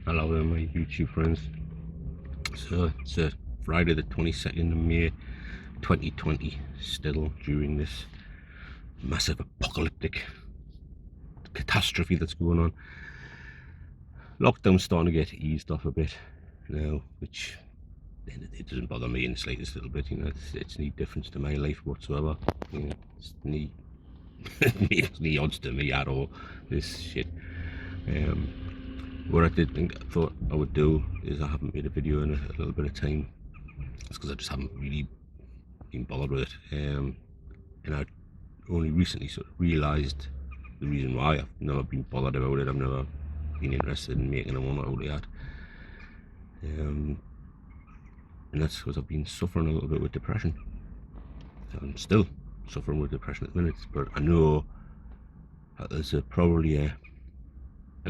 Hello there, my YouTube friends. So it's Friday the 22nd of May 2020, still during this massive apocalyptic catastrophe that's going on. Lockdown's starting to get eased off a bit now, which it doesn't bother me in the slightest little bit. You know, it's no difference to my life whatsoever. You know, it's it's no odds to me at all, this shit. What I thought I would do is, I haven't made a video in a little bit of time. It's because I just haven't really been bothered with it, and I only recently sort of realised the reason why. I've never been bothered about it. I've never been interested in making a one out of that, and that's because I've been suffering a little bit with depression. I'm still suffering with depression at the minute, but I know that there's probably a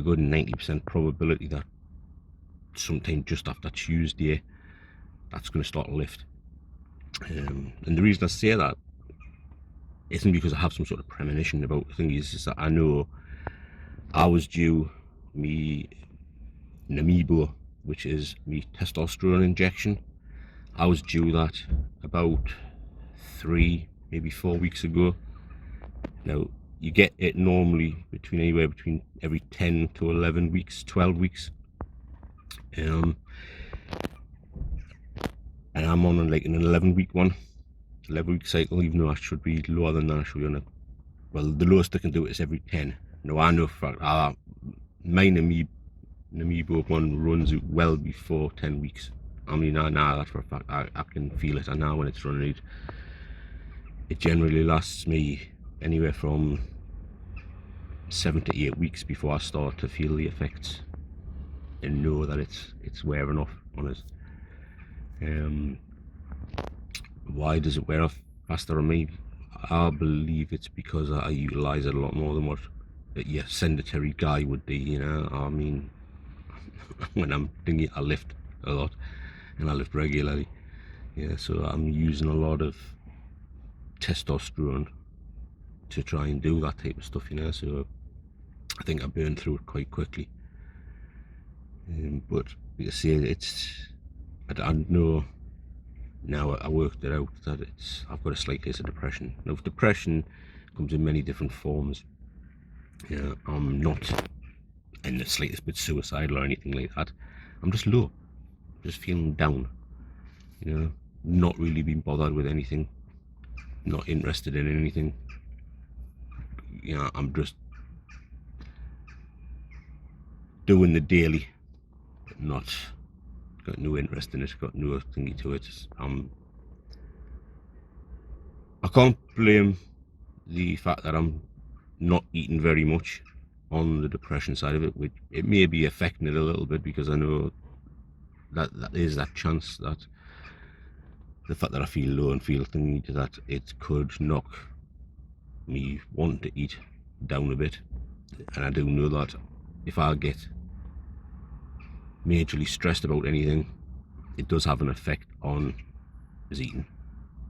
good 90% probability that sometime just after Tuesday that's going to start to lift. And the reason I say that isn't because I have some sort of premonition about things. Is that I know I was due me Namibo, which is me testosterone injection. I was due that about 3, maybe 4 weeks ago. Now, you get it normally anywhere between every 10 to 11 weeks, 12 weeks. And I'm on like an 11-week one, 11-week cycle, even though I should be lower than that. I should be on well, the lowest I can do it is every 10. Now, I know for my Namibo one runs out well before 10 weeks. I mean, I know that for a fact. I can feel it. I know when it's running out. It generally lasts me anywhere from 7 to 8 weeks before I start to feel the effects and know that it's wearing off on us. Why does it wear off faster on me? I believe it's because I utilise it a lot more than what a sedentary guy would do. You know, I mean, when I'm thinking, I lift a lot and I lift regularly. Yeah, so I'm using a lot of testosterone to try and do that type of stuff, you know. So I think I burn through it quite quickly. But like I say, I know now, I worked it out that I've got a slight case of depression. Now, depression comes in many different forms. Yeah, I'm not in the slightest bit suicidal or anything like that. I'm just low, just feeling down. You know, not really being bothered with anything, not interested in anything. You know, I'm just doing the daily, but not got no interest in it, got no thingy to it. I can't blame the fact that I'm not eating very much on the depression side of it, which it may be affecting it a little bit, because I know that is that chance that the fact that I feel low and feel thingy to that it could knock me wanting to eat down a bit. And I do know that if I get majorly stressed about anything, it does have an effect on us eating.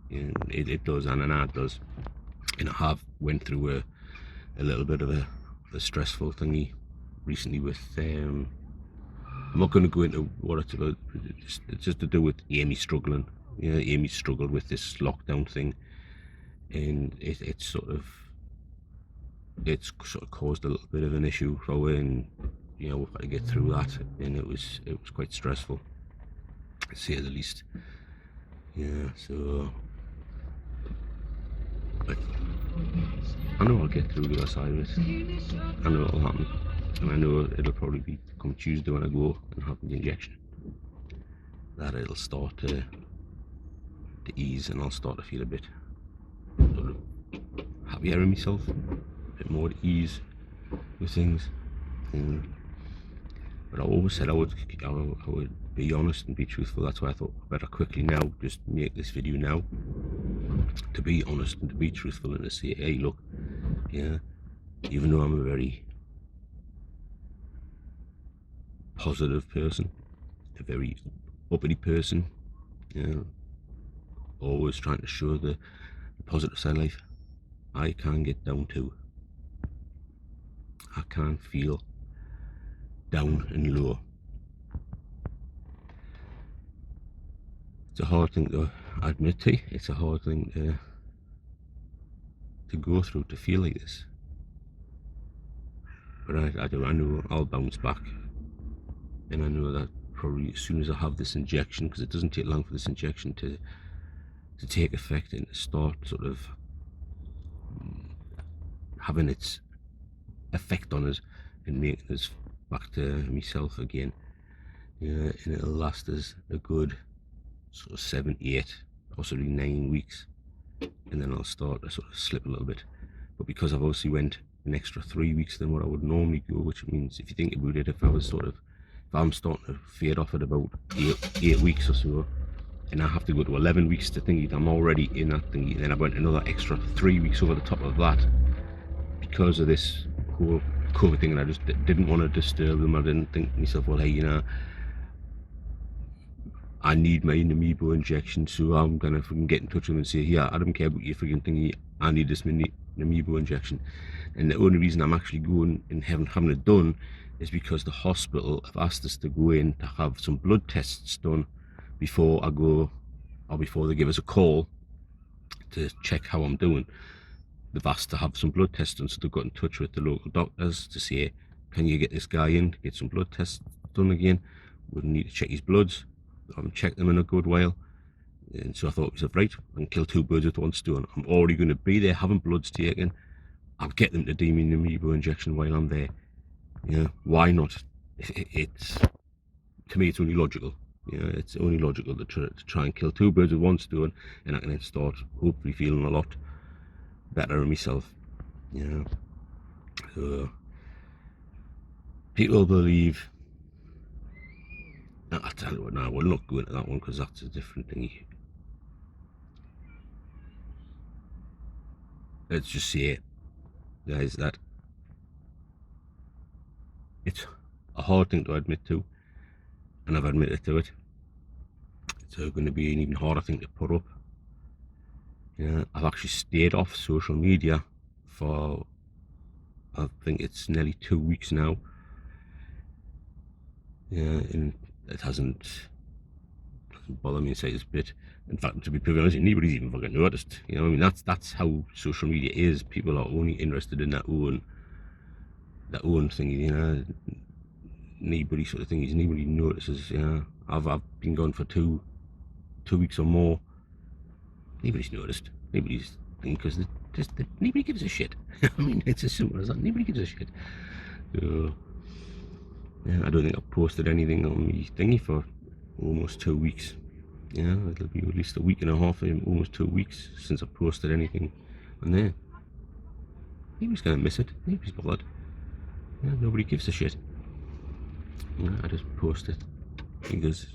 You know, it does, and it does. And I have went through a little bit of a stressful thingy recently with I'm not going to go into what it's about. It's just to do with Amy struggling. You know, Amy struggled with this lockdown thing, and it's sort of caused a little bit of an issue for her, and you know, we've had to get through that, and it was quite stressful, to say the least. Yeah, so but I know I'll get through the other side of it. I know it'll happen, and I know it'll probably be come Tuesday when I go and have the injection that it'll start to ease, and I'll start to feel a bit sort of happier in myself, a bit more at ease with things. But I always said I would be honest and be truthful. That's why I thought I better quickly now just make this video now, to be honest and to be truthful, and to say, hey, look, yeah, even though I'm a very positive person, a very uppity person, you know, always trying to show the positive side of life, I can get down too. I can feel down and low. It's a hard thing to admit to. It's a hard thing to go through, to feel like this. But I know I'll bounce back. And I know that probably as soon as I have this injection, because it doesn't take long for this injection to take effect and to start sort of having its effect on us and making us back to myself again. And it'll last us a good sort of 7, 8, possibly 9 weeks, and then I'll start to sort of slip a little bit. But because I've obviously went an extra 3 weeks than what I would normally go, which means if you think about it, if I'm starting to fade off at about 8 weeks or so, and I have to go to 11 weeks to thingy, I'm already in that thingy, then I went another extra 3 weeks over the top of that because of this whole COVID thing, and I just didn't want to disturb them. I didn't think to myself, well, hey, you know, I need my Namibo injection, so I'm gonna fucking get in touch with them and say, yeah, I don't care about your freaking thingy, I need this Namibo injection. And the only reason I'm actually going and having it done is because the hospital have asked us to go in to have some blood tests done before I go, or before they give us a call to check how I'm doing. They've asked to have some blood tests done, so they've got in touch with the local doctors to say, can you get this guy in to get some blood tests done again? We need to check his bloods. I haven't checked them in a good while, and so I thought to myself, right, I can kill 2 birds with 1 stone. I'm already going to be there having bloods taken. I'll get them to do me an Namibo injection while I'm there. Yeah, why not? It's, to me, it's only logical. Yeah, it's only logical to try and kill 2 birds with 1 stone, and I can then start hopefully feeling a lot better of myself. Yeah. So people believe. I'll tell you what, now we'll not go into that one because that's a different thing. Let's just say, guys, that it's a hard thing to admit to, and I've admitted to it. It's going to be an even harder thing to put up. Yeah, I've actually stayed off social media for, I think it's nearly 2 weeks now. Yeah, and it doesn't bother me in slightest bit. In fact, to be perfectly honest, nobody's even fucking noticed. You know, I mean, that's how social media is. People are only interested in their own thing. You know, nobody sort of thing is nobody notices. You know, I've been gone for two weeks or more. Nobody's noticed. Nobody's thinking, because nobody gives a shit. I mean, it's as simple as that. Nobody gives a shit. So, yeah, I don't think I've posted anything on my thingy for almost 2 weeks. Yeah, it'll be at least a week and a half, almost 2 weeks since I've posted anything on there. Nobody's gonna miss it. Nobody's bothered. Yeah, nobody gives a shit. Yeah, I just post it because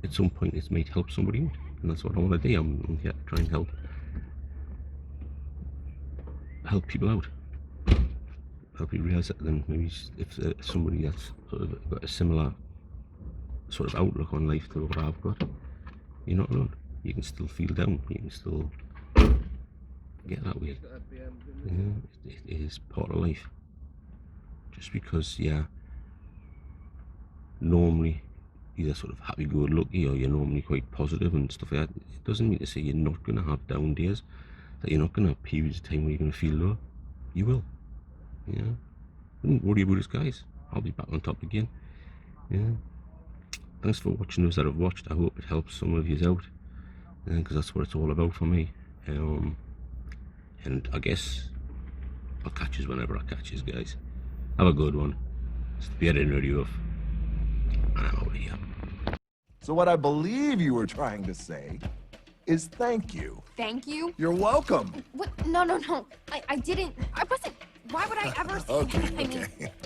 at some point it might help somebody out, and that's what I want to do. I'm here to try and help people out. Help you realise that then maybe if somebody that's sort of got a similar sort of outlook on life to what I've got, you're not alone. You can still feel down. You can still get that way. Yeah, it is part of life. Just because, yeah, normally either sort of happy-go-lucky or you're normally quite positive and stuff like that, it doesn't mean to say you're not going to have down days, that you're not going to have periods of time where you're going to feel low. You will. Yeah. Don't worry about us, guys. I'll be back on top again. Yeah. Thanks for watching those that have watched. I hope it helps some of you out, because that's what it's all about for me. And I guess I'll catch you whenever I catch you, guys. Have a good one. It's the Beard and Radio off, and I'm out of here. So what I believe you were trying to say is thank you. Thank you? You're welcome. What? No. I didn't. I wasn't. Why would I ever say that? I mean, Okay.